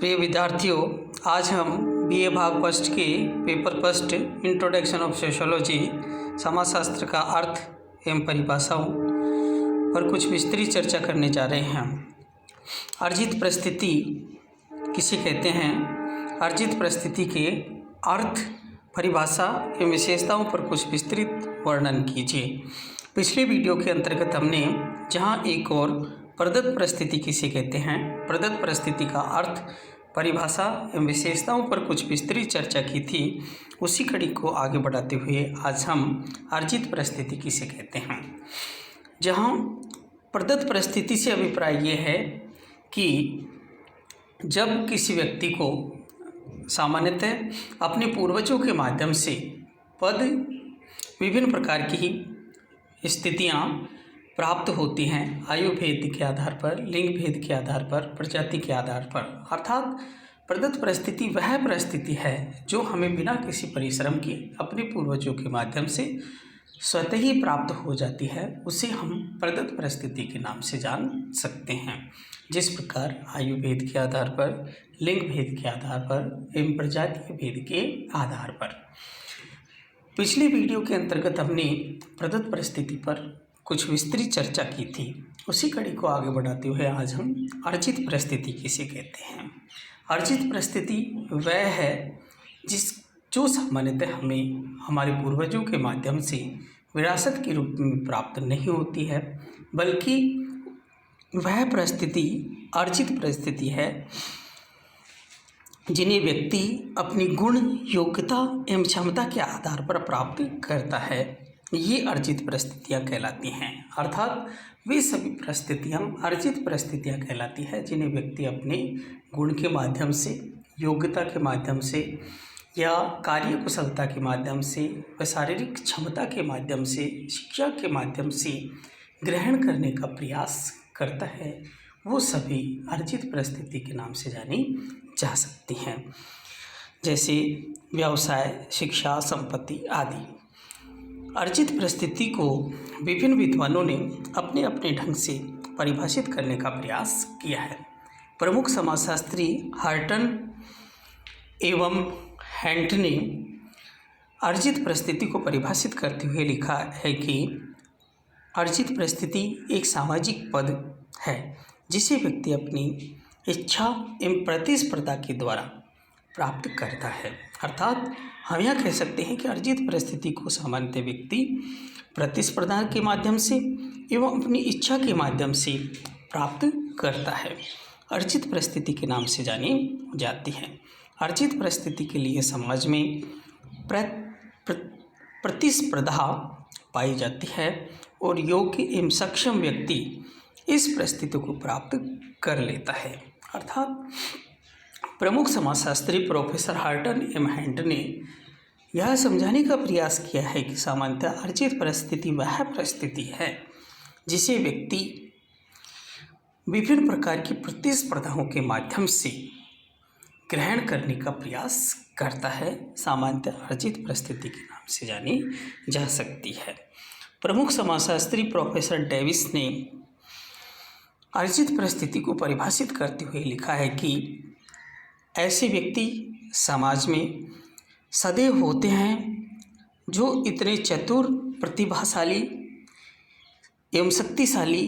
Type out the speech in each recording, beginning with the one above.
प्रिय विद्यार्थियों, आज हम बीए भाग फर्स्ट के paper first introduction of sociology समाजशास्त्र का अर्थ एवं परिभाषाओं पर कुछ विस्तृत चर्चा करने जा रहे हैं। अर्जित परिस्थिति किसे कहते हैं? अर्जित परिस्थिति के अर्थ, परिभाषा एवं विशेषताओं पर कुछ विस्तृत वर्णन कीजिए। पिछले वीडियो के अंतर्गत हमने जहां एक और प्रदत्त परिस्थिति किसे कहते हैं, प्रदत्त परिस्थिति का अर्थ, परिभाषा एवं विशेषताओं पर कुछ विस्तृत चर्चा की थी, उसी कड़ी को आगे बढ़ाते हुए आज हम अर्जित परिस्थिति किसे कहते हैं। जहां प्रदत्त परिस्थिति से अभिप्राय ये है कि जब किसी व्यक्ति को सामान्यतः अपने पूर्वजों के माध्यम से पद, विभिन्न प्रकार की स्थितियां प्राप्त होती हैं, आयु भेद के आधार पर, लिंग भेद के आधार पर, प्रजाति के आधार पर। अर्थात प्रदत्त परिस्थिति वह परिस्थिति है जो हमें बिना किसी परिश्रम के अपने पूर्वजों के माध्यम से स्वतः ही प्राप्त हो जाती है, उसे हम प्रदत्त परिस्थिति के नाम से जान सकते हैं। जिस प्रकार आयु भेद के आधार पर, लिंग भेद के आधार पर एवं प्रजातीय भेद के आधार पर। पिछले वीडियो के अंतर्गत हमने प्रदत्त परिस्थिति पर कुछ विस्तृत चर्चा की थी, उसी कड़ी को आगे बढ़ाते हुए आज हम अर्जित परिस्थिति किसे कहते हैं। अर्जित परिस्थिति वह है जो सामान्यतः हमें हमारे पूर्वजों के माध्यम से विरासत के रूप में प्राप्त नहीं होती है, बल्कि वह परिस्थिति अर्जित परिस्थिति है जिन्हें व्यक्ति अपनी गुण, योग्यता एवं क्षमता के आधार पर प्राप्त करता है। ये अर्जित परिस्थितियाँ कहलाती हैं। अर्थात वे सभी परिस्थितियाँ अर्जित परिस्थितियाँ कहलाती है जिन्हें व्यक्ति अपने गुण के माध्यम से, योग्यता के माध्यम से या कार्य कुशलता के माध्यम से व शारीरिक क्षमता के माध्यम से, शिक्षा के माध्यम से ग्रहण करने का प्रयास करता है। वो सभी अर्जित परिस्थिति के नाम से जानी जा सकती हैं, जैसे व्यवसाय, शिक्षा, संपत्ति आदि। अर्जित परिस्थिति को विभिन्न विद्वानों ने अपने अपने ढंग से परिभाषित करने का प्रयास किया है। प्रमुख समाजशास्त्री हार्टन एवं हैंट ने अर्जित परिस्थिति को परिभाषित करते हुए लिखा है कि अर्जित परिस्थिति एक सामाजिक पद है जिसे व्यक्ति अपनी इच्छा एवं प्रतिस्पर्धा के द्वारा प्राप्त करता है। अर्थात हम यह कह सकते हैं कि अर्जित परिस्थिति को सामान्यतः व्यक्ति प्रतिस्पर्धा के माध्यम से एवं अपनी इच्छा के माध्यम से प्राप्त करता है। अर्जित परिस्थिति के नाम से जानी जाती है। अर्जित परिस्थिति के लिए समाज में प्रतिस्पर्धा पाई जाती है और योग्य एवं सक्षम व्यक्ति इस परिस्थिति को प्राप्त कर लेता है। अर्थात प्रमुख समाजशास्त्री प्रोफेसर हार्टन एम हैंट ने यह समझाने का प्रयास किया है कि सामान्यतः अर्जित परिस्थिति वह परिस्थिति है जिसे व्यक्ति विभिन्न प्रकार की प्रतिस्पर्धाओं के माध्यम से ग्रहण करने का प्रयास करता है। सामान्यतः अर्जित परिस्थिति के नाम से जानी जा सकती है। प्रमुख समाजशास्त्री प्रोफेसर डेविस ने अर्जित परिस्थिति को परिभाषित करते हुए लिखा है कि ऐसे व्यक्ति समाज में सदैव होते हैं जो इतने चतुर, प्रतिभाशाली एवं शक्तिशाली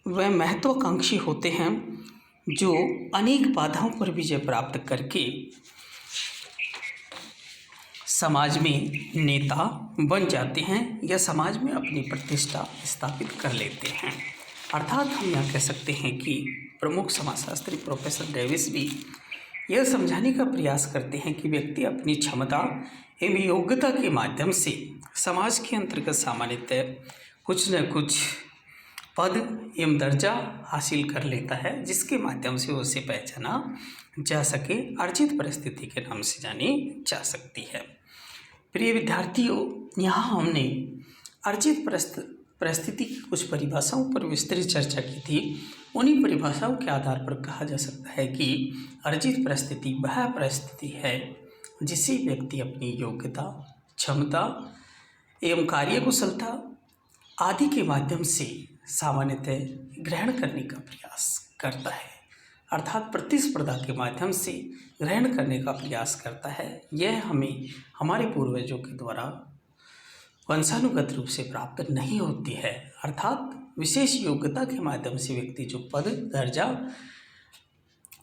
व महत्वाकांक्षी होते हैं जो अनेक बाधाओं पर विजय प्राप्त करके समाज में नेता बन जाते हैं या समाज में अपनी प्रतिष्ठा स्थापित कर लेते हैं। अर्थात हम यह कह सकते हैं कि प्रमुख समाजशास्त्री प्रोफेसर डेविस भी यह समझाने का प्रयास करते हैं कि व्यक्ति अपनी क्षमता एवं योग्यता के माध्यम से समाज के अंतर्गत सामान्यतः कुछ न कुछ पद एवं दर्जा हासिल कर लेता है, जिसके माध्यम से उसे पहचाना जा सके, अर्जित परिस्थिति के नाम से जानी जा सकती है। प्रिय विद्यार्थियों, यहाँ हमने अर्जित परिस्थिति की कुछ परिभाषाओं पर विस्तृत चर्चा की थी। उन्हीं परिभाषाओं के आधार पर कहा जा सकता है कि अर्जित परिस्थिति वह परिस्थिति है जिसे व्यक्ति अपनी योग्यता, क्षमता एवं कार्यकुशलता आदि के माध्यम से सामान्यतः ग्रहण करने का प्रयास करता है। अर्थात प्रतिस्पर्धा के माध्यम से ग्रहण करने का प्रयास करता है। यह हमें हमारे पूर्वजों के द्वारा वंशानुगत रूप से प्राप्त नहीं होती है। अर्थात विशेष योग्यता के माध्यम से व्यक्ति जो पद दर्जा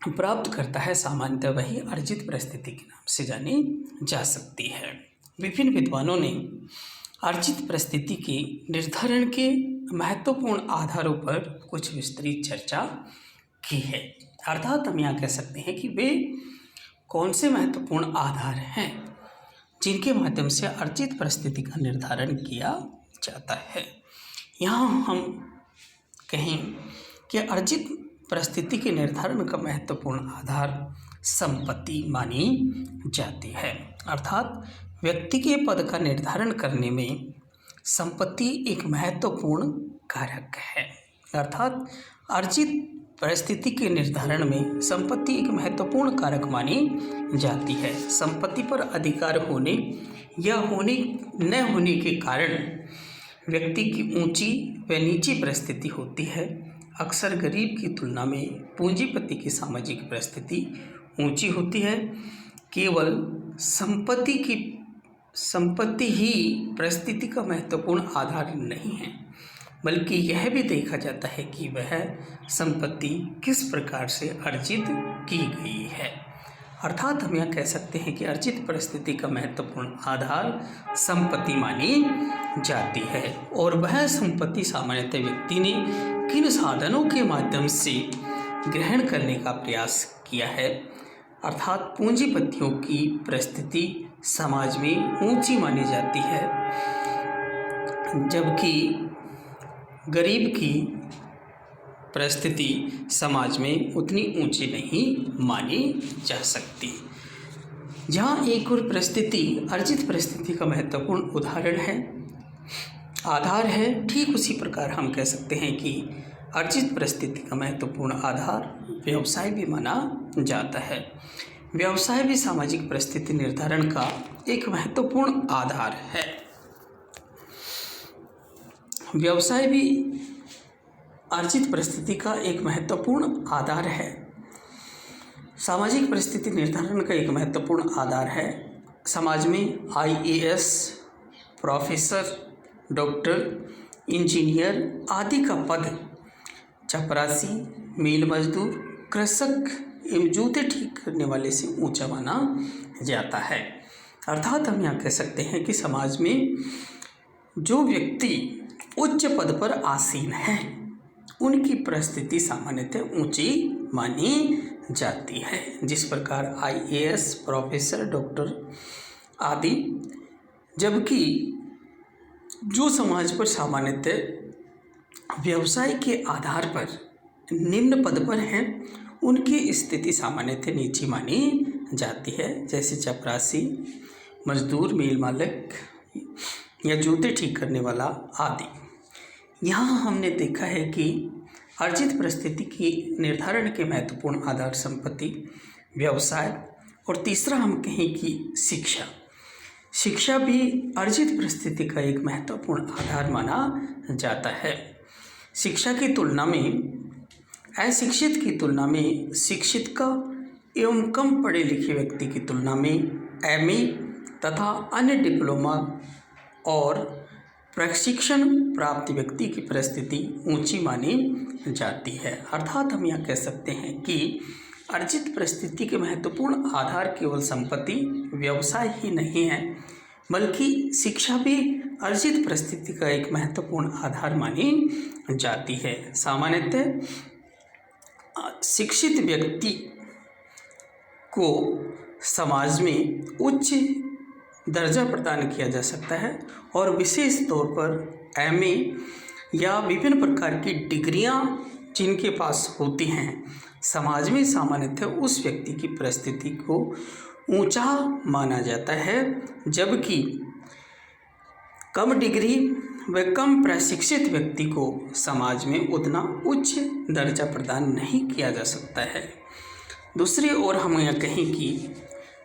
प्राप्त करता है, सामान्यतः वही अर्जित परिस्थिति के नाम से जानी जा सकती है। विभिन्न विद्वानों ने अर्जित परिस्थिति के निर्धारण के महत्वपूर्ण आधारों पर कुछ विस्तृत चर्चा की है। अर्थात हम यहाँ कह सकते हैं कि वे कौन से महत्वपूर्ण आधार हैं जिनके माध्यम से अर्जित परिस्थिति का निर्धारण किया जाता है। यहाँ हम कहें कि अर्जित परिस्थिति के निर्धारण का महत्वपूर्ण आधार संपत्ति मानी जाती है। अर्थात व्यक्ति के पद का निर्धारण करने में संपत्ति एक महत्वपूर्ण कारक है। अर्थात अर्जित परिस्थिति के निर्धारण में संपत्ति एक महत्वपूर्ण कारक मानी जाती है। संपत्ति पर अधिकार होने या होने न होने के कारण व्यक्ति की ऊंची व नीची परिस्थिति होती है। अक्सर गरीब की तुलना में पूंजीपति की सामाजिक परिस्थिति ऊंची होती है। केवल संपत्ति ही परिस्थिति का महत्वपूर्ण आधार नहीं है, बल्कि यह भी देखा जाता है कि वह संपत्ति किस प्रकार से अर्जित की गई है। अर्थात हम यह कह सकते हैं कि अर्जित परिस्थिति का महत्वपूर्ण आधार संपत्ति मानी जाती है और वह संपत्ति सामान्यतः व्यक्ति ने किन साधनों के माध्यम से ग्रहण करने का प्रयास किया है। अर्थात पूंजीपतियों की परिस्थिति समाज में ऊंची मानी जाती है, जबकि गरीब की परिस्थिति समाज में उतनी ऊंची नहीं मानी जा सकती। जहाँ एक और परिस्थिति अर्जित परिस्थिति का महत्वपूर्ण उदाहरण है, आधार है, ठीक उसी प्रकार हम कह सकते हैं कि अर्जित परिस्थिति का महत्वपूर्ण आधार व्यवसाय भी माना जाता है। व्यवसाय भी सामाजिक परिस्थिति निर्धारण का एक महत्वपूर्ण आधार है। व्यवसाय भी अर्जित परिस्थिति का एक महत्वपूर्ण आधार है। सामाजिक परिस्थिति निर्धारण का एक महत्वपूर्ण आधार है। समाज में IAS, प्रोफेसर, डॉक्टर, इंजीनियर आदि का पद चपरासी, मील मजदूर, कृषक एवं जूते ठीक करने वाले से ऊंचा माना जाता है। अर्थात हम यहाँ कह सकते हैं कि समाज में जो व्यक्ति उच्च पद पर आसीन है उनकी परिस्थिति सामान्यतः ऊंची मानी जाती है। जिस प्रकार IAS, प्रोफेसर, डॉक्टर आदि, जबकि जो समाज पर सामान्यतः व्यवसाय के आधार पर निम्न पद पर हैं उनकी स्थिति सामान्यतः नीची मानी जाती है। जैसे चपरासी, मजदूर, मील मालिक या जूते ठीक करने वाला आदि। यहाँ हमने देखा है कि अर्जित परिस्थिति की निर्धारण के महत्वपूर्ण आधार संपत्ति, व्यवसाय और तीसरा हम कहें कि शिक्षा भी अर्जित परिस्थिति का एक महत्वपूर्ण आधार माना जाता है। शिक्षा की तुलना में अशिक्षित की तुलना में शिक्षित का एवं कम पढ़े लिखे व्यक्ति की तुलना में MA तथा अन्य डिप्लोमा और प्रशिक्षण प्राप्त व्यक्ति की परिस्थिति ऊंची मानी जाती है। अर्थात हम यह कह सकते हैं कि अर्जित परिस्थिति के महत्वपूर्ण आधार केवल संपत्ति, व्यवसाय ही नहीं है, बल्कि शिक्षा भी अर्जित परिस्थिति का एक महत्वपूर्ण आधार मानी जाती है। सामान्यतः शिक्षित व्यक्ति को समाज में उच्च दर्जा प्रदान किया जा सकता है और विशेष तौर पर MA या विभिन्न प्रकार की डिग्रियां जिनके पास होती हैं, समाज में सामान्यतः उस व्यक्ति की परिस्थिति को ऊंचा माना जाता है, जबकि कम डिग्री व कम प्रशिक्षित व्यक्ति को समाज में उतना उच्च दर्जा प्रदान नहीं किया जा सकता है। दूसरी ओर हम यह कहें कि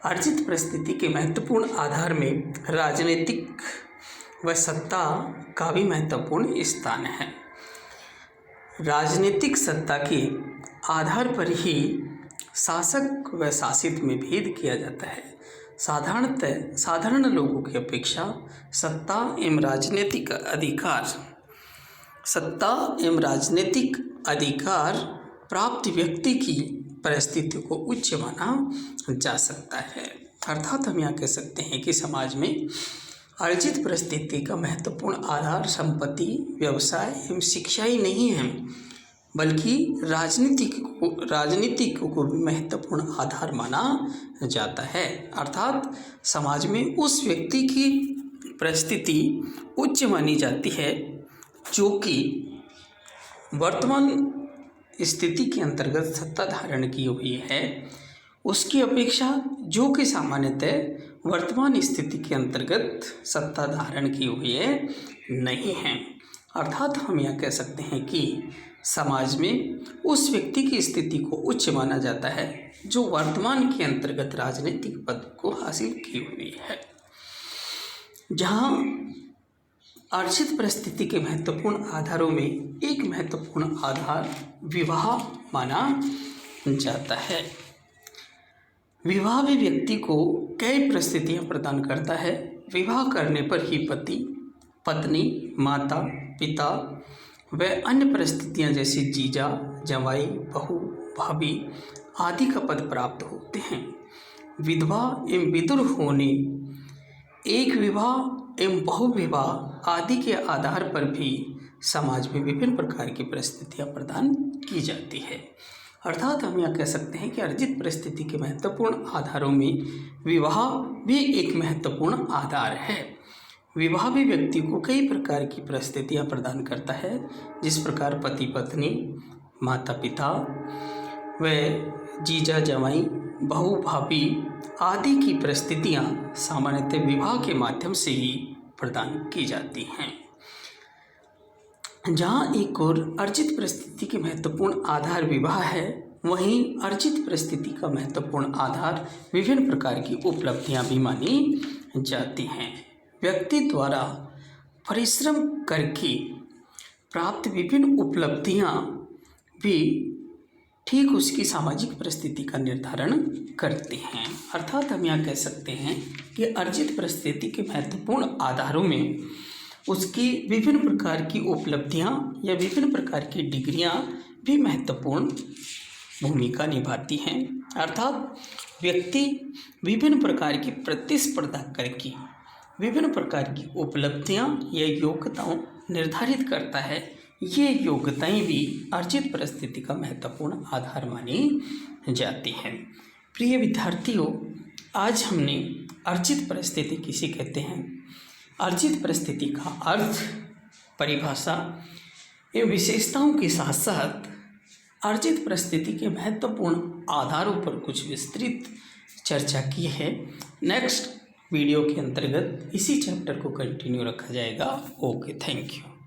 अर्जित परिस्थिति के महत्वपूर्ण आधार में राजनीतिक व सत्ता का भी महत्वपूर्ण स्थान है। राजनीतिक सत्ता के आधार पर ही शासक व शासित में भेद किया जाता है। साधारण लोगों की अपेक्षा सत्ता एवं राजनीतिक अधिकार प्राप्त व्यक्ति की परिस्थिति को उच्च माना जा सकता है। अर्थात हम यहाँ कह सकते हैं कि समाज में अर्जित परिस्थिति का महत्वपूर्ण आधार संपत्ति, व्यवसाय एवं शिक्षा ही नहीं है, बल्कि राजनीतिक को भी महत्वपूर्ण आधार माना जाता है। अर्थात समाज में उस व्यक्ति की परिस्थिति उच्च मानी जाती है जो कि वर्तमान स्थिति के अंतर्गत सत्ता धारण की हुई है, उसकी अपेक्षा जो कि सामान्यतः वर्तमान स्थिति के अंतर्गत सत्ता धारण की हुई है नहीं है। अर्थात हम यह कह सकते हैं कि समाज में उस व्यक्ति की स्थिति को उच्च माना जाता है जो वर्तमान के अंतर्गत राजनीतिक पद को हासिल की हुई है। जहाँ अर्जित परिस्थिति के महत्वपूर्ण आधारों में एक महत्वपूर्ण आधार विवाह माना जाता है। विवाह भी व्यक्ति को कई परिस्थितियां प्रदान करता है। विवाह करने पर ही पति, पत्नी, माता, पिता व अन्य परिस्थितियां जैसे जीजा, जवाई, बहू, भाभी आदि का पद प्राप्त होते हैं। विधवा एवं विधुर होने, एक विवाह एवं बहुविवाह आदि के आधार पर भी समाज में विभिन्न प्रकार की परिस्थितियां प्रदान की जाती है। अर्थात हम यह कह सकते हैं कि अर्जित परिस्थिति के महत्वपूर्ण आधारों में विवाह भी एक महत्वपूर्ण आधार है। विवाह भी व्यक्ति को कई प्रकार की परिस्थितियां प्रदान करता है, जिस प्रकार पति पत्नी, माता पिता व जीजा जवाई, बहू भाभी आदि की परिस्थितियां सामान्यतः विवाह के माध्यम से ही प्रदान की जाती हैं। जहाँ एक और अर्जित परिस्थिति के महत्वपूर्ण आधार विवाह है, वहीं अर्जित परिस्थिति का महत्वपूर्ण आधार विभिन्न प्रकार की उपलब्धियां भी मानी जाती हैं। व्यक्ति द्वारा परिश्रम करके प्राप्त विभिन्न उपलब्धियां भी ठीक उसकी सामाजिक परिस्थिति का निर्धारण करते हैं। अर्थात हम यहाँ कह सकते हैं कि अर्जित परिस्थिति के महत्वपूर्ण आधारों में उसकी विभिन्न प्रकार की उपलब्धियां या विभिन्न प्रकार की डिग्रियां भी महत्वपूर्ण भूमिका निभाती हैं। अर्थात व्यक्ति विभिन्न प्रकार की प्रतिस्पर्धा करके विभिन्न प्रकार की उपलब्धियां या योग्यताओं निर्धारित करता है। ये योग्यताएं भी अर्जित परिस्थिति का महत्वपूर्ण आधार मानी जाती हैं। प्रिय विद्यार्थियों, आज हमने अर्जित परिस्थिति किसे कहते हैं, अर्जित परिस्थिति का अर्थ, परिभाषा एवं विशेषताओं के साथ साथ अर्जित परिस्थिति के महत्वपूर्ण आधारों पर कुछ विस्तृत चर्चा की है। नेक्स्ट वीडियो के अंतर्गत इसी चैप्टर को कंटिन्यू रखा जाएगा। Okay, thank you.